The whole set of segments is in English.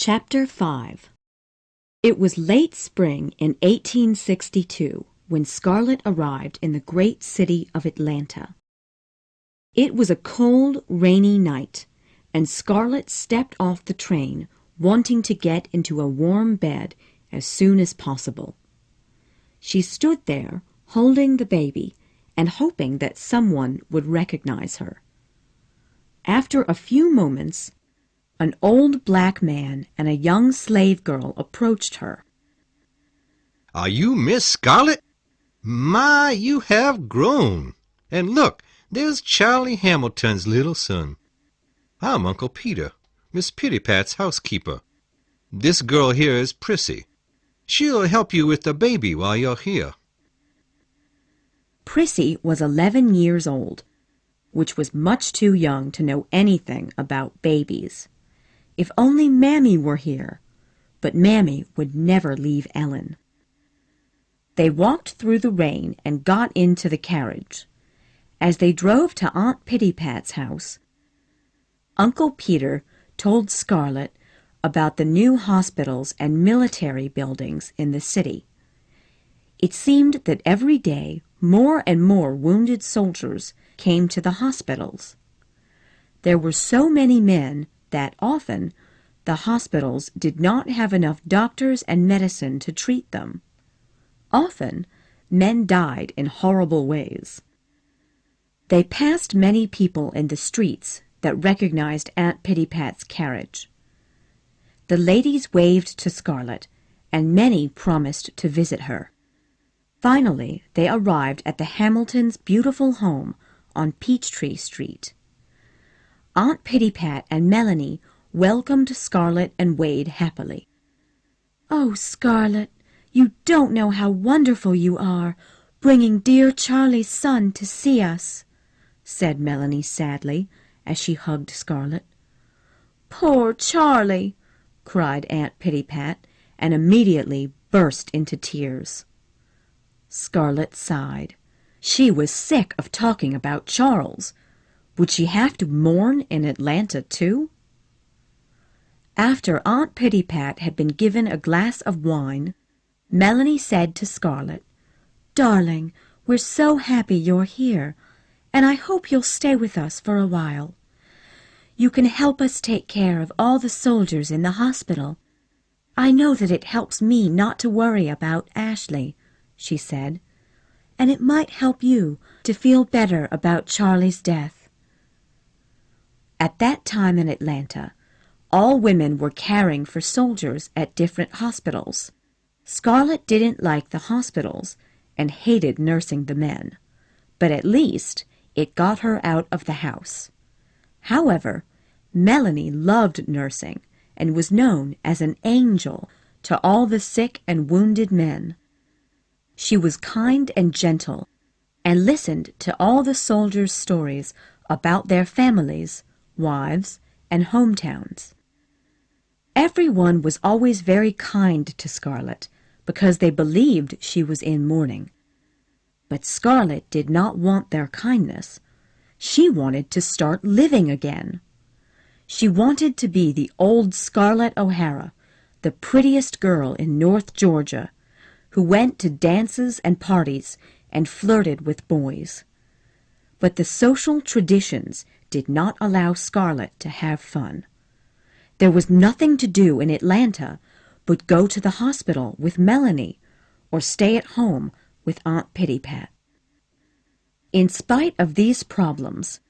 Chapter 5. It was late spring in 1862 when Scarlett arrived in the great city of Atlanta. It was a cold, rainy night, and Scarlett stepped off the train, wanting to get into a warm bed as soon as possible. She stood there, holding the baby, and hoping that someone would recognize her. After a few moments, an old black man and a young slave girl approached her. "Are you Miss Scarlett? My, you have grown. And look, there's Charlie Hamilton's little son. I'm Uncle Peter, Miss Pittypat's housekeeper. This girl here is Prissy. She'll help you with the baby while you're here." Prissy was 11 years old, which was much too young to know anything about babies. If only Mammy were here, but Mammy would never leave Ellen. They walked through the rain and got into the carriage. As they drove to Aunt Pittypat's house, Uncle Peter told Scarlett about the new hospitals and military buildings in the city. It seemed that every day more and more wounded soldiers came to the hospitals. There were so many men that often the hospitals did not have enough doctors and medicine to treat them. Often, men died in horrible ways. They passed many people in the streets that recognized Aunt Pittypat's carriage. The ladies waved to Scarlett, and many promised to visit her. Finally, they arrived at the Hamiltons' beautiful home on Peachtree Street. Aunt Pittypat and Melanie welcomed Scarlett and Wade happily. "Oh, Scarlett, you don't know how wonderful you are, bringing dear Charlie's son to see us," said Melanie sadly as she hugged Scarlett. "Poor Charlie!" cried Aunt Pittypat, and immediately burst into tears. Scarlett sighed. She was sick of talking about Charles. Would she have to mourn in Atlanta, too? After Aunt Pittypat had been given a glass of wine, Melanie said to Scarlett, "Darling, we're so happy you're here, and I hope you'll stay with us for a while. You can help us take care of all the soldiers in the hospital. I know that it helps me not to worry about Ashley," she said, "and it might help you to feel better about Charlie's death." At that time in Atlanta, all women were caring for soldiers at different hospitals. Scarlett didn't like the hospitals and hated nursing the men, but at least it got her out of the house. However, Melanie loved nursing and was known as an angel to all the sick and wounded men. She was kind and gentle and listened to all the soldiers' stories about their families, wives, and hometowns. Everyone was always very kind to Scarlett because they believed she was in mourning. But Scarlett did not want their kindness. She wanted to start living again. She wanted to be the old Scarlett O'Hara, the prettiest girl in North Georgia, who went to dances and parties and flirted with boys. But the social traditions did not allow Scarlett to have fun. There was nothing to do in Atlanta but go to the hospital with Melanie or stay at home with Aunt Pittypat. In spite of these problems,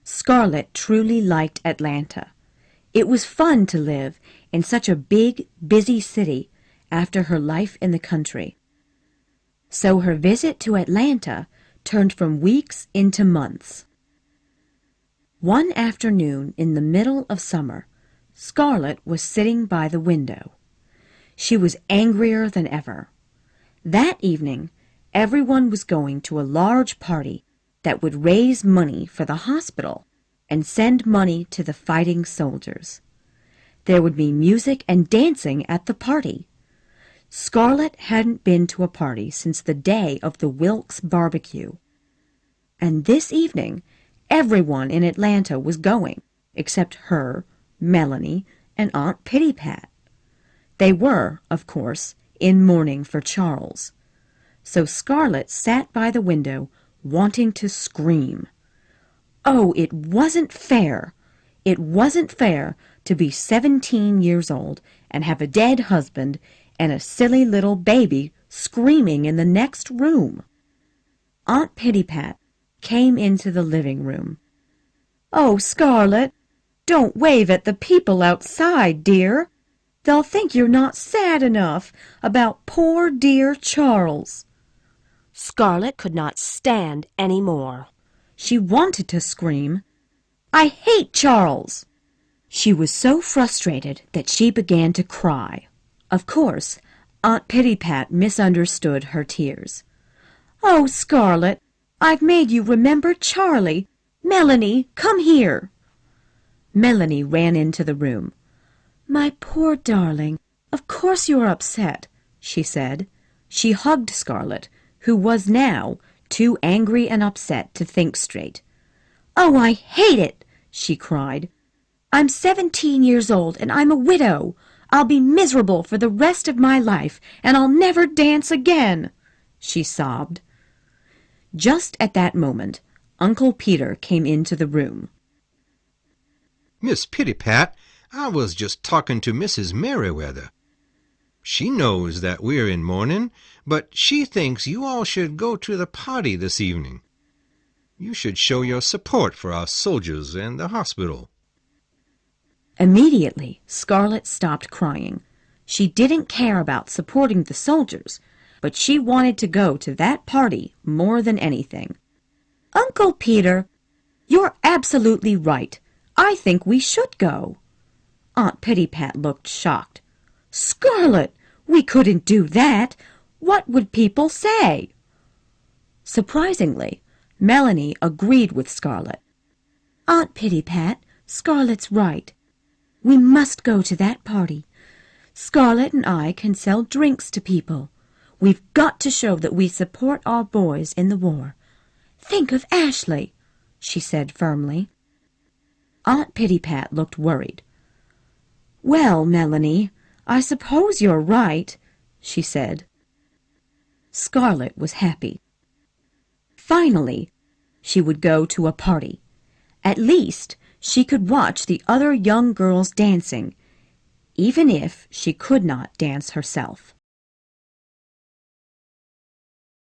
Scarlett truly liked Atlanta. It was fun to live in such a big, busy city after her life in the country. So her visit to Atlanta turned from weeks into months. One afternoon in the middle of summer, Scarlett was sitting by the window. She was angrier than ever. That evening, everyone was going to a large party that would raise money for the hospital and send money to the fighting soldiers. There would be music and dancing at the party. Scarlett hadn't been to a party since the day of the Wilkes barbecue. And this evening, everyone in Atlanta was going, except her, Melanie, and Aunt Pittypat. They were, of course, in mourning for Charles. So Scarlet sat by the window, wanting to scream. Oh, it wasn't fair! It wasn't fair to be 17 years old and have a dead husband and a silly little baby screaming in the next room. Aunt Pittypat came into the living room. "Oh, Scarlet, don't wave at the people outside, dear. They'll think you're not sad enough about poor dear Charles." Scarlet could not stand any more. She wanted to scream, "I hate Charles!" She was so frustrated that she began to cry. Of course, Aunt Pittypat misunderstood her tears. "Oh, Scarlet, I've made you remember Charlie. Melanie, come here." Melanie ran into the room. "My poor darling, of course you're upset," she said. She hugged Scarlet, who was now too angry and upset to think straight. "Oh, I hate it!" she cried. "I'm 17 years old and I'm a widow. I'll be miserable for the rest of my life and I'll never dance again," she sobbed. Just at that moment, Uncle Peter came into the room. Miss Pittypat, I was just talking to Mrs. Merriweather. She knows that we're in mourning, but she thinks you all should go to the party this evening. You should show your support for our soldiers and the hospital." Immediately, Scarlet stopped crying. She didn't care about supporting the soldiers, but she wanted to go to that party more than anything. "Uncle Peter, you're absolutely right. I think we should go." Aunt Pittypat looked shocked. "Scarlet, we couldn't do that. What would people say?" Surprisingly, Melanie agreed with Scarlet. "Aunt Pittypat, Scarlet's right. We must go to that party. Scarlet and I can sell drinks to people. We've got to show that we support our boys in the war. Think of Ashley," she said firmly. Aunt Pittypat looked worried. "Well, Melanie, I suppose you're right," she said. Scarlet was happy. Finally, she would go to a party. At least she could watch the other young girls dancing, even if she could not dance herself.